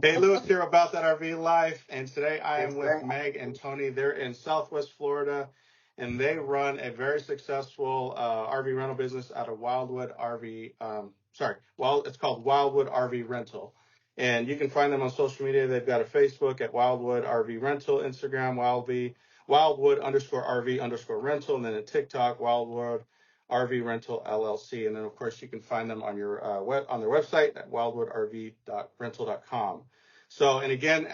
Hey, Louis here about that RV life, and today I am with Meg and Tony. They're in Southwest Florida, and they run a very successful RV rental business out of Wildwood RV. It's called Wildwood RV Rental, and you can find them on social media. They've got a Facebook at Wildwood RV Rental, Instagram Wildwood _RV _rental, and then a TikTok Wildwood RV Rental LLC, and then of course you can find them on your on their website at wildwoodrv.rental.com. So, and again,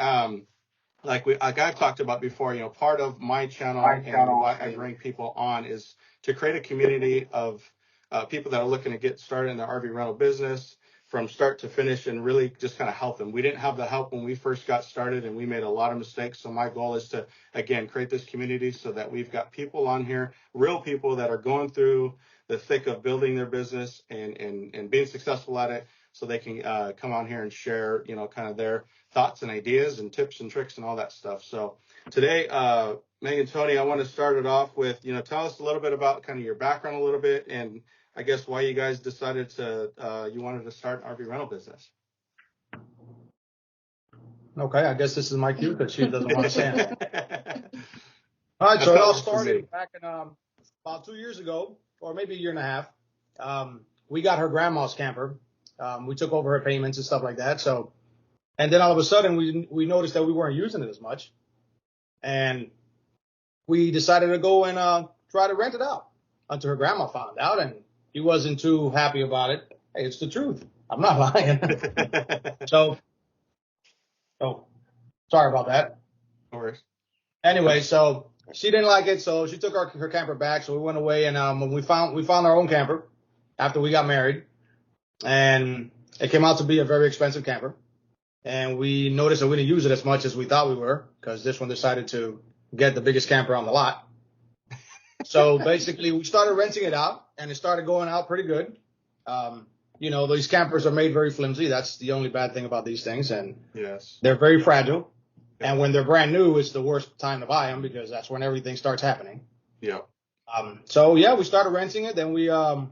like I've talked about before, part of my channel and why I bring people on is to create a community of people that are looking to get started in the RV rental business from start to finish and really just kind of help them. We didn't have the help when we first got started, and we made a lot of mistakes. So my goal is to, again, create this community so that we've got people on here, real people that are going through the thick of building their business and being successful at it, so they can come on here and share, kind of their thoughts and ideas and tips and tricks and all that stuff. So today, Meg and Tony, I want to start it off with, tell us a little bit about kind of your background a little bit, and I guess why you guys decided you wanted to start an RV rental business. Okay, I guess this is my cue because she doesn't want to say anything. All right, so it all started back in about 2 years ago, or maybe a year and a half. We got her grandma's camper. We took over her payments and stuff like that. So, and then all of a sudden we noticed that we weren't using it as much, and we decided to go and try to rent it out until her grandma found out, and he wasn't too happy about it. Hey, it's the truth. I'm not lying. So sorry about that. No worries. Anyway, so she didn't like it, so she took her camper back. So we went away, and we found our own camper after we got married, and it came out to be a very expensive camper. And we noticed that we didn't use it as much as we thought we were, because this one decided to get the biggest camper on the lot. So basically, we started renting it out, and it started going out pretty good. These campers are made very flimsy. That's the only bad thing about these things, and yes, they're very fragile. Yeah. And when they're brand new, it's the worst time to buy them because that's when everything starts happening. Yeah. So yeah, we started renting it. Then we, I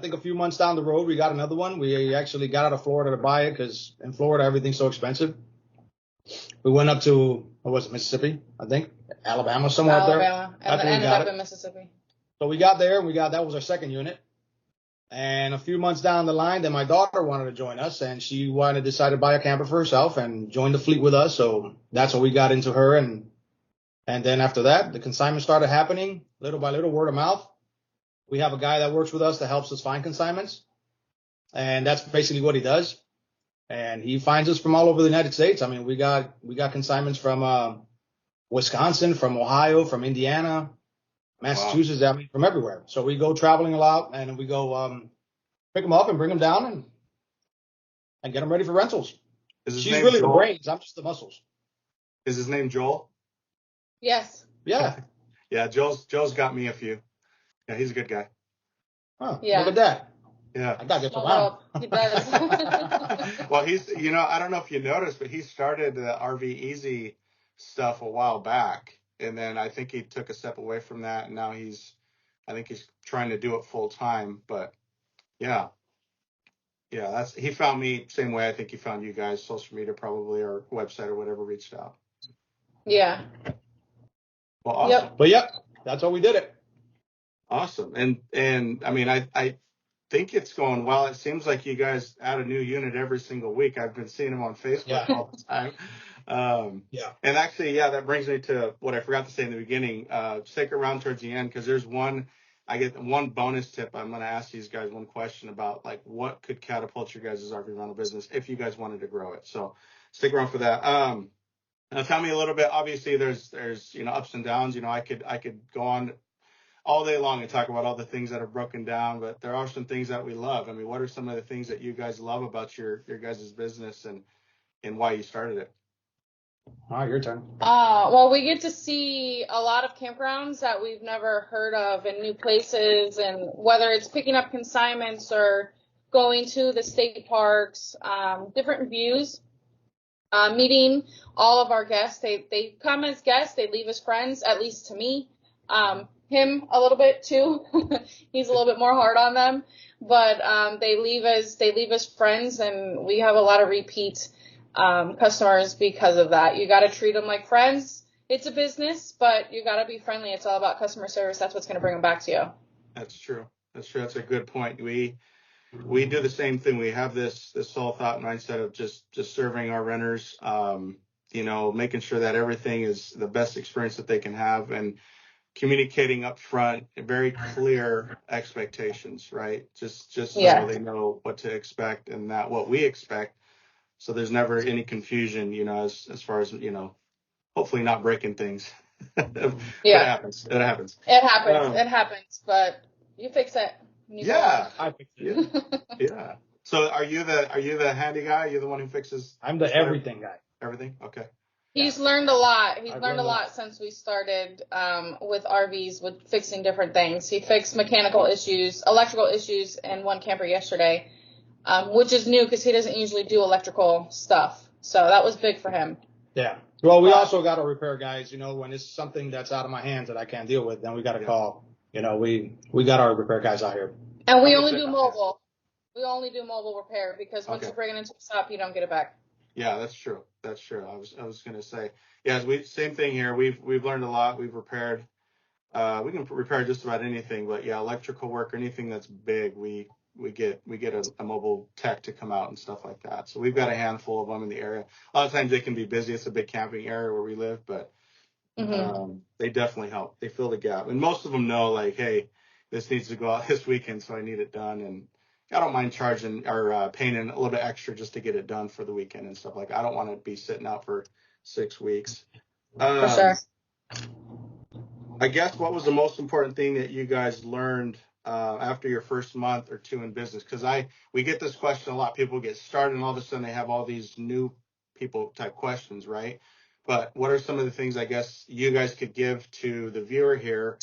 think a few months down the road, we got another one. We actually got out of Florida to buy it because in Florida everything's so expensive. We went up to, Mississippi, I think, Alabama, somewhere up there. And ended up in Mississippi. So we got there, that was our second unit. And a few months down the line, then my daughter wanted to join us, and she decided to buy a camper for herself and join the fleet with us. So that's what we got into her. And then after that, the consignments started happening little by little, word of mouth. We have a guy that works with us that helps us find consignments. And that's basically what he does. And he finds us from all over the United States. I mean, we got consignments from Wisconsin, from Ohio, from Indiana, Massachusetts, wow. I mean, from everywhere. So we go traveling a lot, and we go pick them up and bring them down and get them ready for rentals. She's really Joel? The brains. I'm just the muscles. Is his name Joel? Yes. Yeah. Yeah, Joel's got me a few. Yeah, he's a good guy. Oh, yeah. Look at that. Yeah. I got to get some out. He does. Well, he's, I don't know if you noticed, but he started the RV Easy stuff a while back. And then I think he took a step away from that, and now I think he's trying to do it full time. But yeah, he found me same way. I think he found you guys, social media probably, or website or whatever, reached out. Yeah. Well, awesome. Yep. But yep, that's how we did it. Awesome. And I mean, I think it's going well. It seems like you guys add a new unit every single week. I've been seeing them on Facebook all the time. And actually, that brings me to what I forgot to say in the beginning. Stick around towards the end, because I get one bonus tip. I'm going to ask these guys one question about, like, what could catapult your guys' RV rental business if you guys wanted to grow it. So stick around for that. Now tell me a little bit. Obviously, there's ups and downs. I could go on all day long and talk about all the things that are broken down, but there are some things that we love. I mean, what are some of the things that you guys love about your guys' business and why you started it? All right, your turn. Well, we get to see a lot of campgrounds that we've never heard of in new places, and whether it's picking up consignments or going to the state parks, different views, meeting all of our guests. They come as guests, they leave as friends, at least to me. Him a little bit too. He's a little bit more hard on them, but they leave as friends, and we have a lot of repeat customers because of that. You got to treat them like friends. It's a business, but you got to be friendly. It's all about customer service. That's what's going to bring them back to you. That's true. That's a good point. We do the same thing. We have this whole thought mindset of just serving our renters, making sure that everything is the best experience that they can have, and communicating up front very clear expectations, right? Just so they know what to expect and not what we expect. So there's never any confusion, as far as, hopefully not breaking things. But it happens. It happens, but you fix it. I fix it. Yeah. So are you the handy guy? You're the one who fixes? I'm the everything guy. Everything? Okay. He's learned a lot. He's learned a lot since we started with RVs, with fixing different things. He fixed mechanical issues, electrical issues in one camper yesterday, which is new because he doesn't usually do electrical stuff. So that was big for him. Yeah. Well, we also got to repair guys, when it's something that's out of my hands that I can't deal with, then we got to call. We got our repair guys out here. And we only do mobile. We only do mobile repair because once you bring it into a shop, you don't get it back. Yeah, that's true. That's true. I was going to say, same thing here. We've learned a lot. We've repaired. We can repair just about anything, but electrical work or anything that's big, we get a mobile tech to come out and stuff like that. So we've got a handful of them in the area. A lot of times they can be busy. It's a big camping area where we live, but they definitely help. They fill the gap, and most of them know, like, hey, this needs to go out this weekend, so I need it done, and I don't mind charging or paying a little bit extra just to get it done for the weekend and stuff like that. I don't want to be sitting out for 6 weeks. For sure. I guess what was the most important thing that you guys learned after your first month or two in business? Because we get this question a lot. People get started and all of a sudden they have all these new people type questions, right? But what are some of the things I guess you guys could give to the viewer here?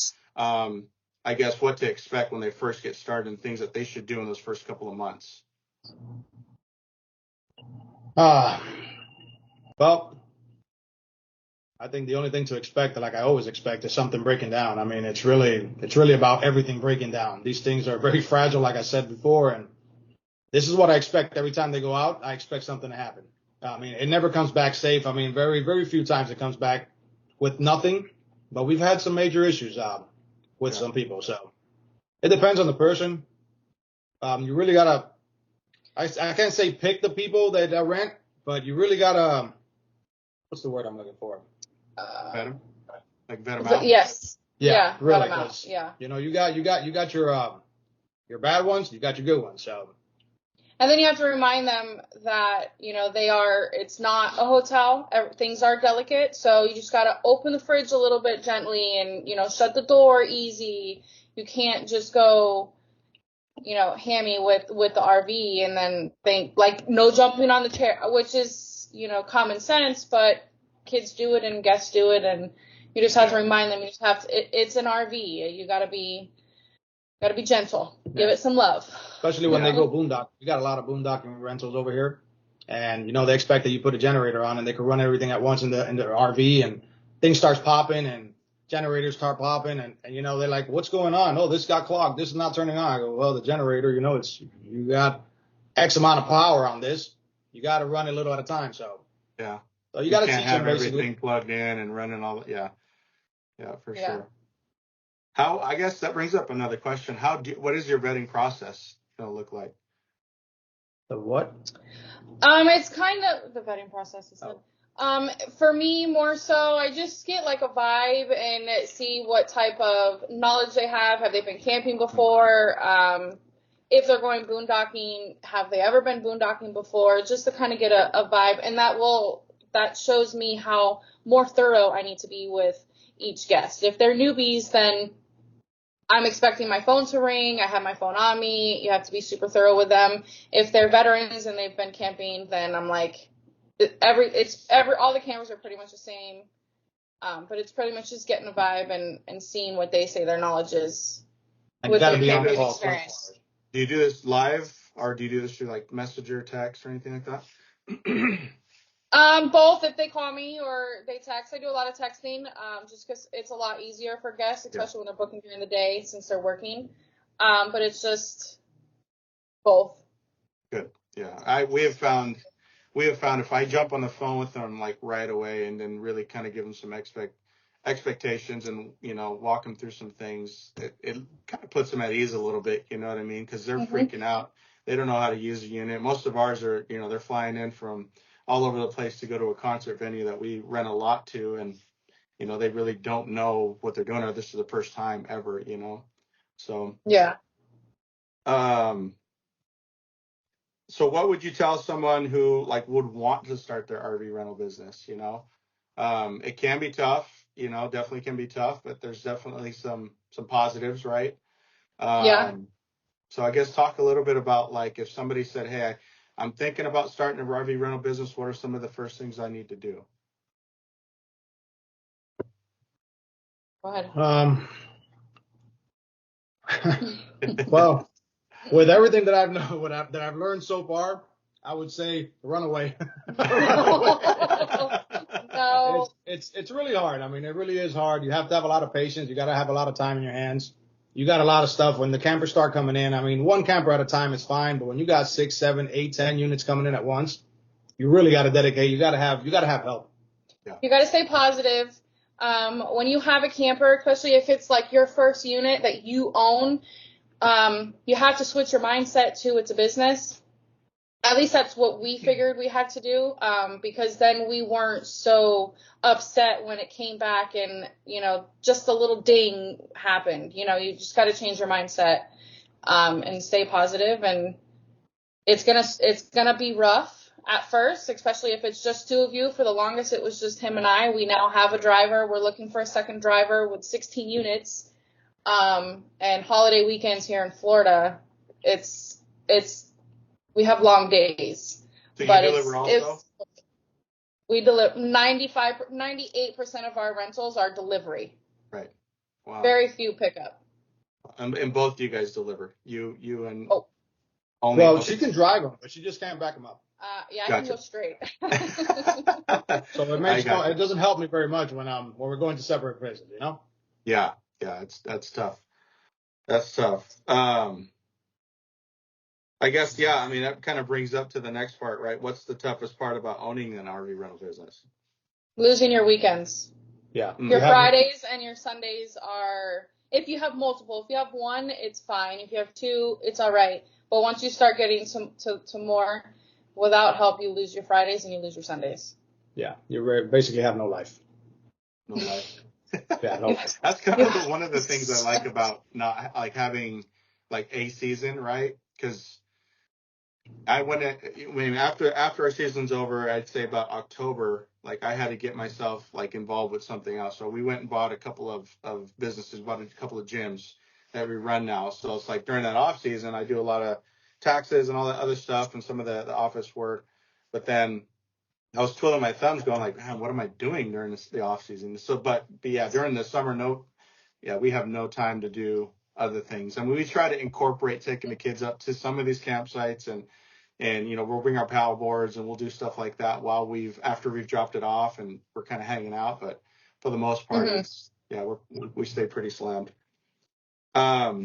I guess what to expect when they first get started and things that they should do in those first couple of months. Well, I think the only thing to expect, like I always expect, is something breaking down. I mean, it's really about everything breaking down. These things are very fragile, like I said before, and this is what I expect every time they go out. I expect something to happen. I mean, it never comes back safe. I mean, very, very few times it comes back with nothing, but we've had some major issues with some people. So it depends on the person. You really gotta, I can't say pick the people that rent, but you really gotta, what's the word I'm looking for? Vet them? Like vet them out? Yes. Yeah, really. Vet 'em out. Yeah. You got your bad ones, you got your good ones. So. And then you have to remind them that, it's not a hotel. Things are delicate. So you just got to open the fridge a little bit gently and, shut the door easy. You can't just go, hammy with the RV and then think like no jumping on the chair, which is, common sense, but kids do it and guests do it. And you just have to remind them, it's an RV. You got to be gentle. Give it some love. Especially when they go boondock. We got a lot of boondocking rentals over here. And, they expect that you put a generator on and they can run everything at once in the RV and things starts popping and generators start popping and they're like, what's going on? Oh, this got clogged. This is not turning on. I go, well, the generator, you got X amount of power on this. You got to run it a little at a time. So, so you got to teach them basically. Everything plugged in and running all. Yeah, for sure. I guess that brings up another question. What is your vetting process going to look like? The what? It's kind of the vetting process is for me more so I just get like a vibe and see what type of knowledge they have. Have they been camping before? If they're going boondocking, have they ever been boondocking before? Just to kind of get a vibe, and that shows me how more thorough I need to be with each guest. If they're newbies, then I'm expecting my phone to ring. I have my phone on me. You have to be super thorough with them. If they're veterans and they've been camping, then I'm like, all the campers are pretty much the same. But it's pretty much just getting a vibe and seeing what they say their knowledge is with their camping experience. Do you do this live or do you do this through like messenger, text, or anything like that? Both. If they call me or they text, I do a lot of texting, just because it's a lot easier for guests, especially when they're booking during the day since they're working. But it's just both. Good. Yeah. We have found we have found if I jump on the phone with them like right away and then really kind of give them some expectations and, you know, walk them through some things, it kind of puts them at ease a little bit, you know what I mean? Because they're freaking out. They don't know how to use the unit. Most of ours are, you know, they're flying in from all over the place to go to a concert venue that we rent a lot to, and you know, they really don't know what they're doing, or this is the first time ever, you know. So Yeah. So what would you tell someone who like would want to start their RV rental business? You know, it can be tough, you know, definitely can be tough, but there's definitely some positives, right? Yeah. So I guess talk a little bit about like if somebody said, hey, I'm thinking about starting a RV rental business, what are some of the first things I need to do? Go ahead. Well, with everything that I've learned so far, I would say run away. No. It's really hard. I mean, it really is hard. You have to have a lot of patience. You got to have a lot of time in your hands. You got a lot of stuff. When the campers start coming in, I mean, one camper at a time is fine, but when you got 6, 7, 8, 10 units coming in at once, you really got to dedicate. You got to have help. Yeah. You got to stay positive. When you have a camper, especially if it's like your first unit that you own, you have to switch your mindset to it's a business. At least that's what we figured we had to do, because then we weren't so upset when it came back and, you know, just a little ding happened. You know, you just got to change your mindset, and stay positive. And it's gonna be rough at first, especially if it's just two of you. For the longest, it was just him and I. We now have a driver. We're looking for a second driver with 16 units. And holiday weekends here in Florida, we have long days. So you deliver also? We deliver 98% of our rentals are delivery. Right. Wow. Very few pickup. And both you guys deliver. You and only. Well, she can drive them, but she just can't back them up. Yeah, I can go straight. So it doesn't help me very much when we're going to separate places, you know? Yeah, that's tough. That's tough. I guess, yeah, I mean, that kind of brings up to the next part, right? What's the toughest part about owning an RV rental business? Losing your weekends. Yeah. Your Fridays and your Sundays are, if you have multiple, if you have one, it's fine. If you have two, it's all right. But once you start getting to more, without help, you lose your Fridays and you lose your Sundays. Yeah, you basically have no life. No life. Yeah, no life. That's kind of one of the things I like about not like having like a season, right? Because after our season's over, I'd say about October, like I had to get myself like involved with something else. So we went and bought a couple of businesses, bought a couple of gyms that we run now. So it's like during that off season, I do a lot of taxes and all that other stuff and some of the office work. But then I was twiddling my thumbs going like, man, what am I doing during the off season? So, but yeah, during the summer, we have no time to do other things. I mean, we try to incorporate taking the kids up to some of these campsites and, you know, we'll bring our paddle boards and we'll do stuff like that after we've dropped it off and we're kind of hanging out. But for the most part, we stay pretty slammed. So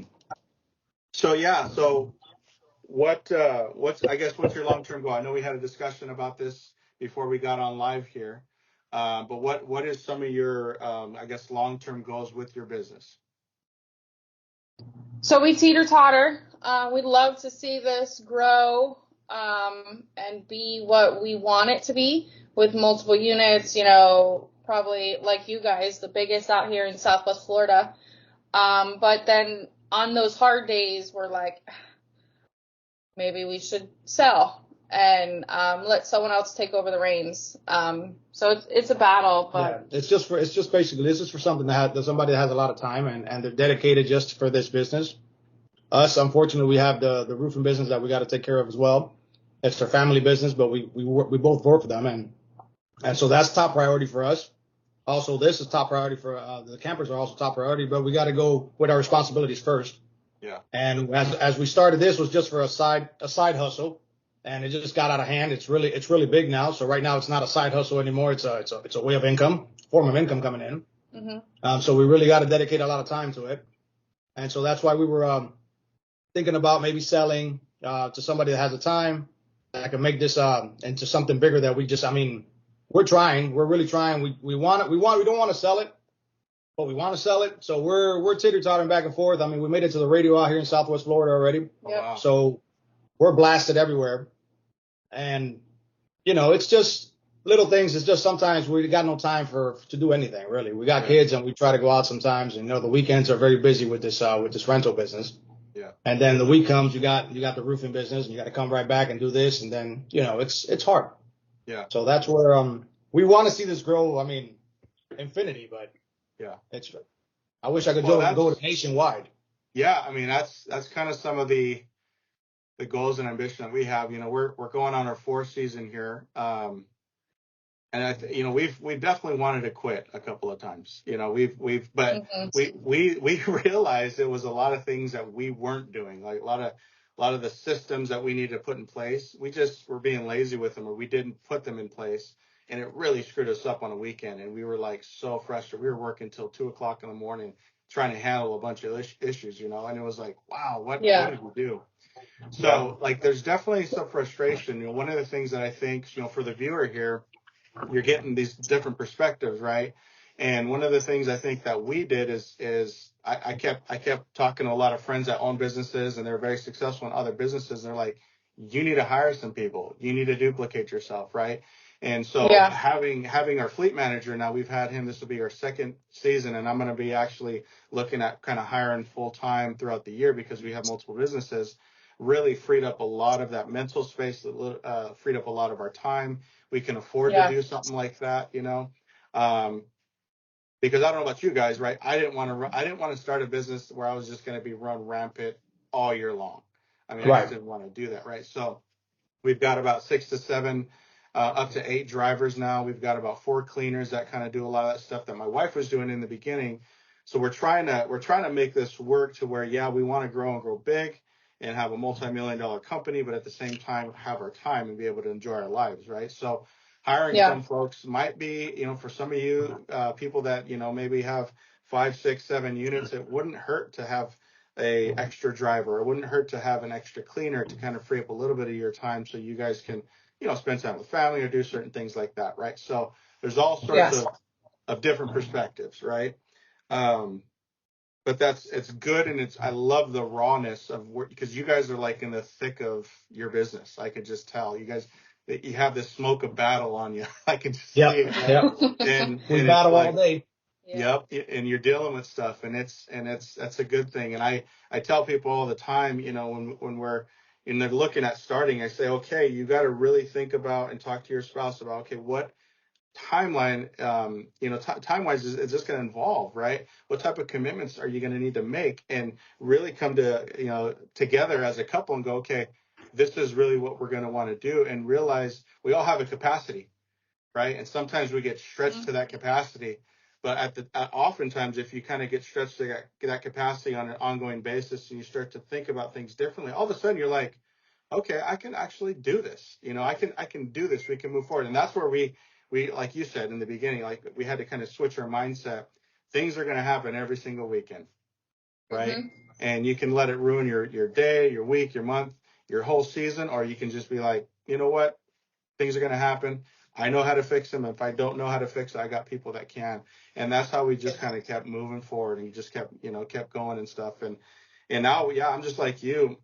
what's your long-term goal? I know we had a discussion about this before we got on live here. But what is some of your, long-term goals with your business? So we teeter-totter. We'd love to see this grow and be what we want it to be with multiple units, you know, probably like you guys, the biggest out here in Southwest Florida. But then on those hard days, we're like, maybe we should sell and let someone else take over the reins. So it's a battle, but yeah, this is for something that somebody that has a lot of time and they're dedicated just for this business. Us, unfortunately, we have the roofing business that we got to take care of as well. It's their family business, but we both work for them, and so that's top priority for us. Also, this is top priority for the campers are also top priority, but we got to go with our responsibilities first. Yeah. And as we started, this was just for a side hustle, and it just got out of hand. It's really big now. So right now, it's not a side hustle anymore. It's a way of income, form of income coming in. Mm-hmm. So we really got to dedicate a lot of time to it, and so that's why we were thinking about maybe selling to somebody that has the time that can make this into something bigger that we just, I mean, we're really trying. We don't want to sell it, but we want to sell it. So we're teeter-tottering back and forth. I mean, we made it to the radio out here in Southwest Florida already. Oh, wow. So we're blasted everywhere. And, you know, it's just little things. It's just sometimes we got no time to do anything, really. We got kids and we try to go out sometimes. And, you know, the weekends are very busy with this rental business. Yeah. And then the week comes, you got the roofing business and you got to come right back and do this. And then, you know, it's hard. Yeah. So that's where we want to see this grow. I mean, infinity, but yeah, I wish I could go nationwide. Yeah. I mean, that's kind of some of the goals and ambition that we have. You know, we're going on our 4th season here. And you know, we've definitely wanted to quit a couple of times. You know, we realized it was a lot of things that we weren't doing, like a lot of the systems that we needed to put in place. We just were being lazy with them, or we didn't put them in place, and it really screwed us up on a weekend. And we were like so frustrated. We were working till 2:00 in the morning trying to handle a bunch of issues, you know. And it was like, wow, what did we do? So like, there's definitely some frustration. You know, one of the things that I think, you know, for the viewer here, you're getting these different perspectives, right? And one of the things I think that we did is I kept talking to a lot of friends that own businesses and they're very successful in other businesses. And they're like, you need to hire some people. You need to duplicate yourself, right? And so having our fleet manager now, we've had him. This will be our 2nd season, and I'm going to be actually looking at kind of hiring full time throughout the year because we have multiple businesses. Really freed up a lot of that mental space, freed up a lot of our time. We can afford to do something like that, you know, because I don't know about you guys, right? I didn't want to start a business where I was just going to be run rampant all year long. I mean, I just didn't want to do that, right? So we've got about 6 to 7, up to 8 drivers now. We've got about 4 cleaners that kind of do a lot of that stuff that my wife was doing in the beginning. So we're trying to make this work to where, we want to grow and grow big and have a multi-million-dollar company, but at the same time have our time and be able to enjoy our lives, right? So hiring some folks might be, you know, for some of you people that, you know, maybe have 5, 6, 7 units, it wouldn't hurt to have a extra driver. It wouldn't hurt to have an extra cleaner to kind of free up a little bit of your time so you guys can, you know, spend time with family or do certain things like that, right? So there's all sorts of different perspectives, right? But it's good, and I love the rawness of work, because you guys are like in the thick of your business. I could just tell you guys that you have this smoke of battle on you. I can just see it. And we battle all day. Yep, and you're dealing with stuff, and that's a good thing. And I tell people all the time, you know, when they're looking at starting, I say, okay, you got to really think about and talk to your spouse about, okay, what timeline, you know, time-wise is this going to involve, right? What type of commitments are you going to need to make, and really come to, you know, together as a couple and go, okay, this is really what we're going to want to do, and realize we all have a capacity, right? And sometimes we get stretched to that capacity, but oftentimes if you kind of get stretched to that capacity on an ongoing basis and you start to think about things differently, all of a sudden you're like, okay, I can actually do this. You know, I can do this. We can move forward. And that's where we, like you said in the beginning, like we had to kind of switch our mindset. Things are going to happen every single weekend, right? And you can let it ruin your day, your week, your month, your whole season, or you can just be like, you know what? Things are going to happen. I know how to fix them. If I don't know how to fix it, I got people that can. And that's how we just kind of kept moving forward, and just kept going and stuff. And now, I'm just like you,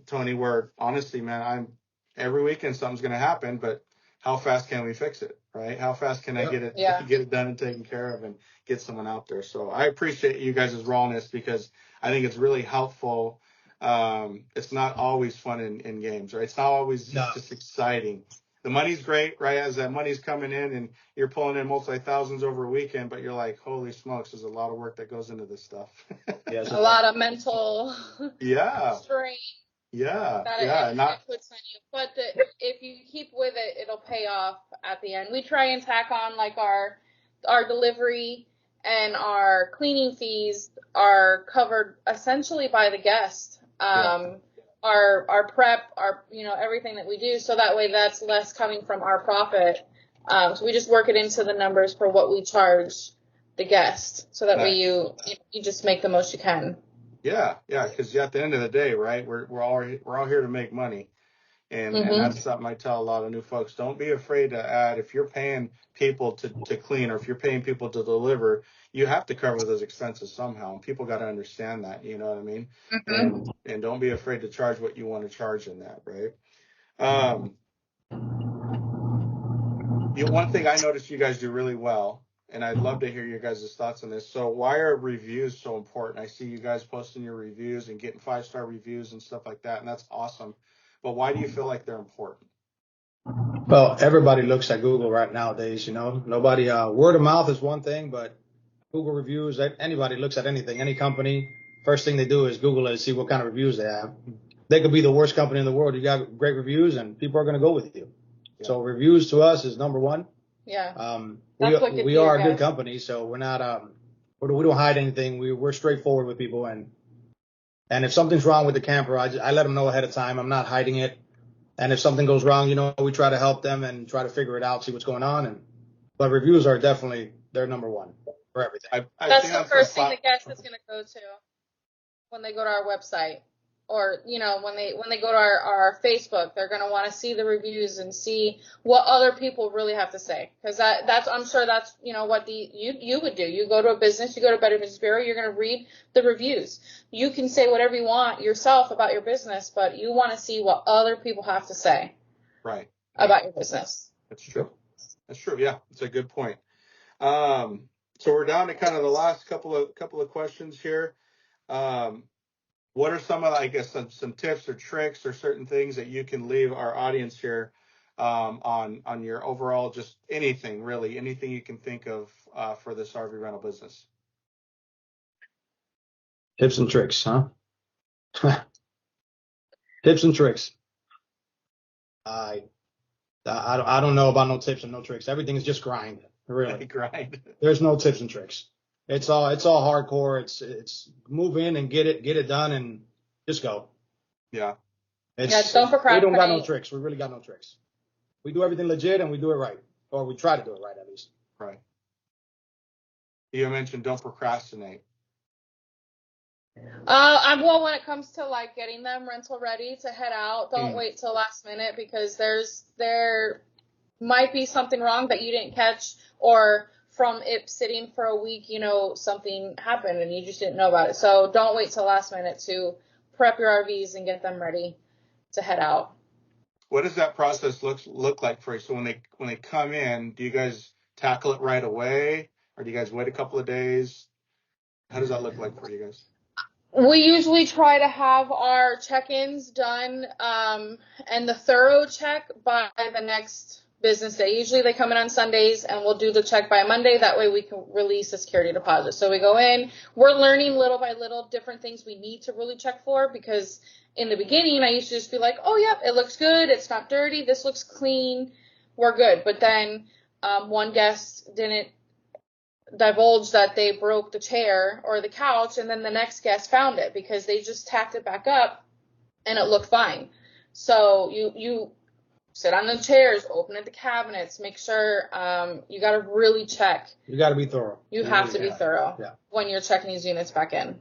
Tony, where honestly, man, every weekend something's going to happen, but how fast can we fix it, right? How fast can I get it done and taken care of and get someone out there? So I appreciate you guys' rawness, because I think it's really helpful. It's not always fun in games, right? It's not always just exciting. The money's great, right? As that money's coming in and you're pulling in multi-thousands over a weekend, but you're like, holy smokes, there's a lot of work that goes into this stuff. A lot of mental strain. It puts on you. But if you keep with it, it'll pay off at the end. We try and tack on like our delivery and our cleaning fees are covered essentially by the guest. Our prep, everything that we do, so that way that's less coming from our profit. So we just work it into the numbers for what we charge the guest, so that way you just make the most you can. Yeah, because at the end of the day, right, we're all here to make money, And that's something I tell a lot of new folks. Don't be afraid to add. If you're paying people to clean, or if you're paying people to deliver, you have to cover those expenses somehow. And people got to understand that, you know what I mean? And don't be afraid to charge what you want to charge in that, right? One thing I noticed you guys do really well, and I'd love to hear your guys' thoughts on this. So why are reviews so important? I see you guys posting your reviews and getting 5-star reviews and stuff like that, and that's awesome. But why do you feel like they're important? Well, everybody looks at Google right nowadays, you know. Nobody, word of mouth is one thing, but Google reviews, anybody looks at anything, any company, first thing they do is Google it and see what kind of reviews they have. They could be the worst company in the world. You got great reviews and people are going to go with you. Yeah. So reviews to us is number one. Yeah. We are a good company, so we're not, we don't hide anything. We're straightforward with people. And if something's wrong with the camper, I let them know ahead of time. I'm not hiding it. And if something goes wrong, you know, we try to help them and try to figure it out, see what's going on. But reviews are definitely, they're number one for everything. That's the first thing the guest is going to go to when they go to our website, or, you know, when they go to our Facebook, they're going to want to see the reviews and see what other people really have to say. Because I'm sure that's, you know, what you would do. You go to a business, you go to Better Business Bureau, you're going to read the reviews. You can say whatever you want yourself about your business, but you want to see what other people have to say about your business. That's true. Yeah, it's a good point. So we're down to kind of the last couple of questions here. What are some of, I guess, some tips or tricks or certain things that you can leave our audience here on your overall, just anything you can think of for this RV rental business? Tips and tricks, huh? Tips and tricks. I don't know about no tips and no tricks. Everything's just grind, really. Grind. There's no tips and tricks. It's all hardcore. It's move in and get it done and just go. Yeah. Don't procrastinate. We don't got no tricks. We really got no tricks. We do everything legit and we do it right, or we try to do it right at least. Right. You mentioned don't procrastinate. Well, when it comes to like getting them rental ready to head out, don't wait till last minute, because there might be something wrong that you didn't catch, or from it sitting for a week, you know, something happened and you just didn't know about it. So don't wait till last minute to prep your RVs and get them ready to head out. What does that process look like for you? So when they come in, do you guys tackle it right away, or do you guys wait a couple of days? How does that look like for you guys? We usually try to have our check-ins done and the thorough check by the next business day. Usually they come in on Sundays and we'll do the check by Monday. That way we can release a security deposit. So we go in, we're learning little by little different things we need to really check for, because in the beginning I used to just be like, oh, yep, it looks good. It's not dirty. This looks clean. We're good. But then one guest didn't divulge that they broke the chair or the couch, and then the next guest found it because they just tacked it back up and it looked fine. So you sit on the chairs, open at the cabinets, make sure you got to really check. You got to be thorough. You have to be thorough when you're checking these units back in.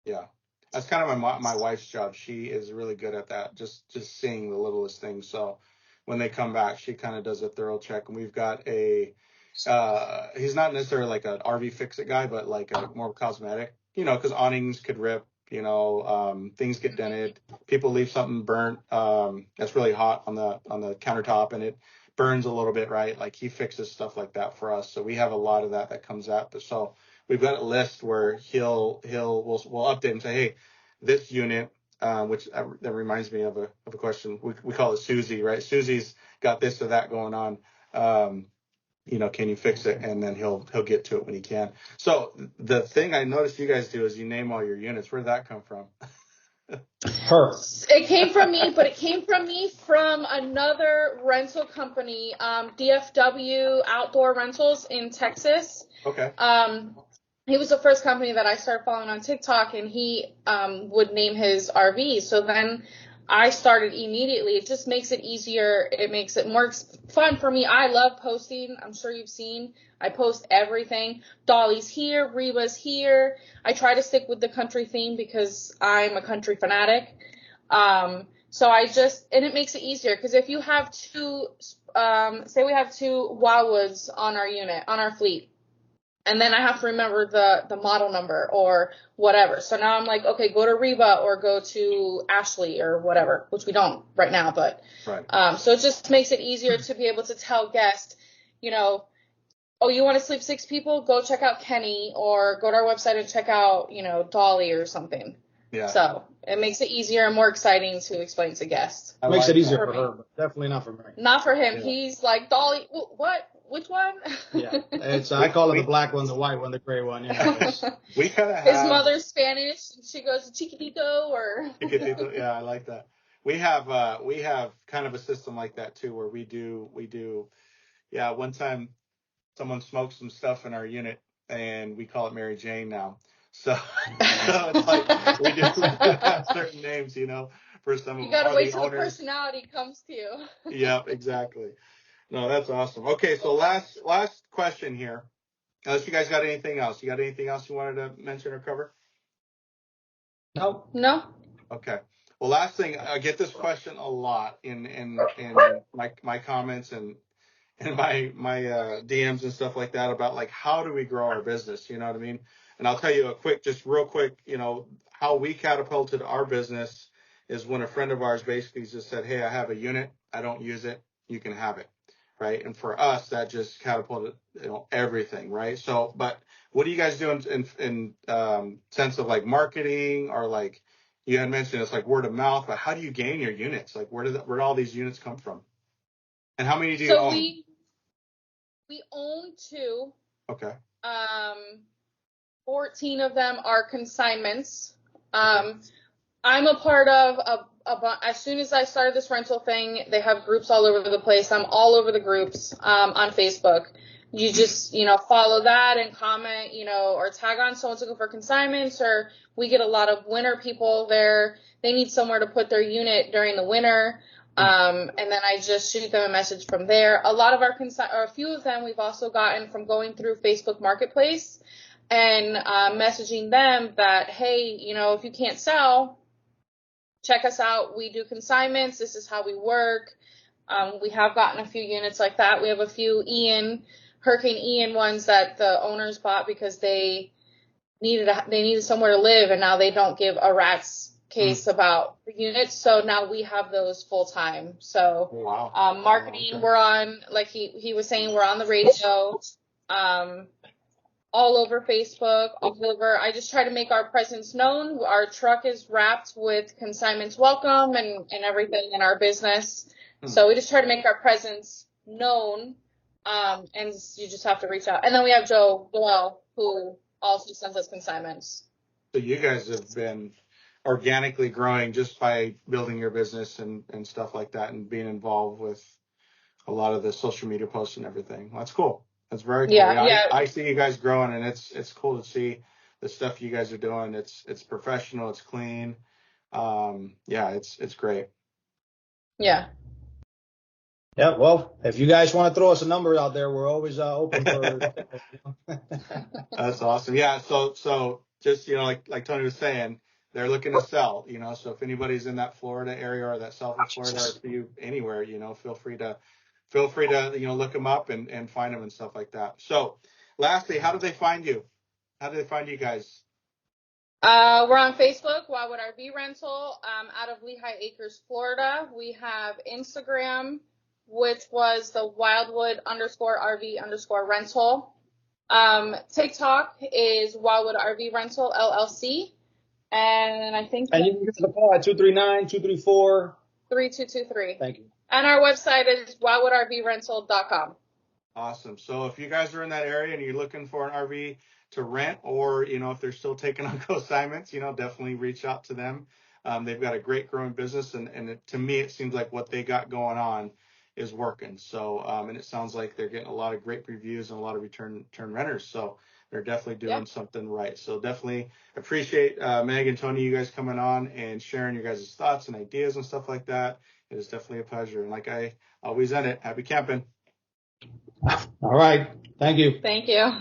Yeah. That's kind of my wife's job. She is really good at that, just seeing the littlest things. So when they come back, she kind of does a thorough check. And we've got he's not necessarily like an RV fix-it guy, but like a more cosmetic, you know, because awnings could rip, you know, things get dented, people leave something burnt that's really hot on the countertop and it burns a little bit, right? Like he fixes stuff like that for us. So we have a lot of that comes out. So we've got a list where we'll update and say, hey, this unit, which that reminds me of a question. We call it Susie, right? Susie's got this or that going on. You know, can you fix it? And then he'll get to it when he can. So the thing I noticed you guys do is you name all your units. Where did that come from? Her. It came from me, but it came from me from another rental company, DFW Outdoor Rentals in Texas. Okay. He was the first company that I started following on TikTok, and he would name his RVs. So then I started immediately. It just makes it easier. It makes it more fun for me. I love posting. I'm sure you've seen. I post everything. Dolly's here. Reba's here. I try to stick with the country theme because I'm a country fanatic. So and it makes it easier because if you have two, say we have two Wildwoods on our unit, on our fleet, and then I have to remember the model number or whatever. So now I'm like, okay, go to Reba or go to Ashley or whatever, which we don't right now, but right. So it just makes it easier to be able to tell guests, you know, oh, you want to sleep 6 people? Go check out Kenny or go to our website and check out, you know, Dolly or something. Yeah. So it makes it easier and more exciting to explain to guests. It makes it easier for her, but definitely not for me. Not for him. Yeah. He's like, Dolly, what? Which one? Yeah, I call it the black one, the white one, the gray one. You know, we kind of have. His mother's Spanish, and she goes Chiquitito or. Chiquitito, yeah, I like that. We have kind of a system like that too, where we do. Yeah, one time someone smoked some stuff in our unit, and we call it Mary Jane now. So it's like we do have certain names, you know, for some of you gotta wait till owners. The personality comes to you. Yeah, exactly. No, that's awesome. Okay, so last question here. Unless you guys got anything else. You got anything else you wanted to mention or cover? No. Okay. Well, last thing, I get this question a lot in my comments and my DMs and stuff like that about like how do we grow our business? You know what I mean? And I'll tell you real quick, you know, how we catapulted our business is when a friend of ours basically just said, "Hey, I have a unit. I don't use it. You can have it." Right. And for us, that just catapulted, you know, everything. Right. So, but what do you guys do in sense of like marketing or like you had mentioned it's like word of mouth, but how do you gain your units? Like where do all these units come from? And how many do you own? We own 2. Okay. 14 of them are consignments. I'm a part of as soon as I started this rental thing, they have groups all over the place. I'm all over the groups on Facebook. You just, you know, follow that and comment, you know, or tag on someone's looking for consignments, or we get a lot of winter people there. They need somewhere to put their unit during the winter. And then I just shoot them a message from there. A lot of or a few of them we've also gotten from going through Facebook Marketplace and messaging them that, hey, you know, if you can't sell, check us out. We do consignments. This is how we work. We have gotten a few units like that. We have a few Hurricane Ian ones that the owners bought because they needed somewhere to live, and now they don't give a rat's case about the units. So now we have those full time. So marketing, okay. We're on, like he was saying, we're on the radio. All over Facebook, all over. I just try to make our presence known. Our truck is wrapped with consignments welcome and everything in our business. So we just try to make our presence known. And you just have to reach out. And then we have Joel, who also sends us consignments. So you guys have been organically growing just by building your business and stuff like that and being involved with a lot of the social media posts and everything. Well, that's cool. That's very cool. Yeah. I see you guys growing, and it's cool to see the stuff you guys are doing. It's professional. It's clean. It's great. Yeah. Yeah. Well, if you guys want to throw us a number out there, we're always open for. That's awesome. Yeah. So just, you know, like Tony was saying, they're looking to sell, you know, so if anybody's in that Florida area or that South of Florida or for you anywhere, you know, feel free to, you know, look them up and find them and stuff like that. So lastly, how do they find you? How do they find you guys? We're on Facebook, Wildwood RV Rental, out of Lehigh Acres, Florida. We have Instagram, which was the Wildwood _RV_rental. TikTok is Wildwood RV Rental LLC. And I think. And you can give us a call at 239-234. 3223. Thank you. And our website is wildwoodrvrental.com. Awesome. So if you guys are in that area and you're looking for an RV to rent, or, you know, if they're still taking on co-assignments, you know, definitely reach out to them. They've got a great growing business, and to me, it seems like what they got going on is working. So, and it sounds like they're getting a lot of great reviews and a lot of return renters. So they're definitely doing something right. So definitely appreciate Meg and Tony, you guys coming on and sharing your guys' thoughts and ideas and stuff like that. It is definitely a pleasure. And like I always end it, happy camping. All right. Thank you. Thank you.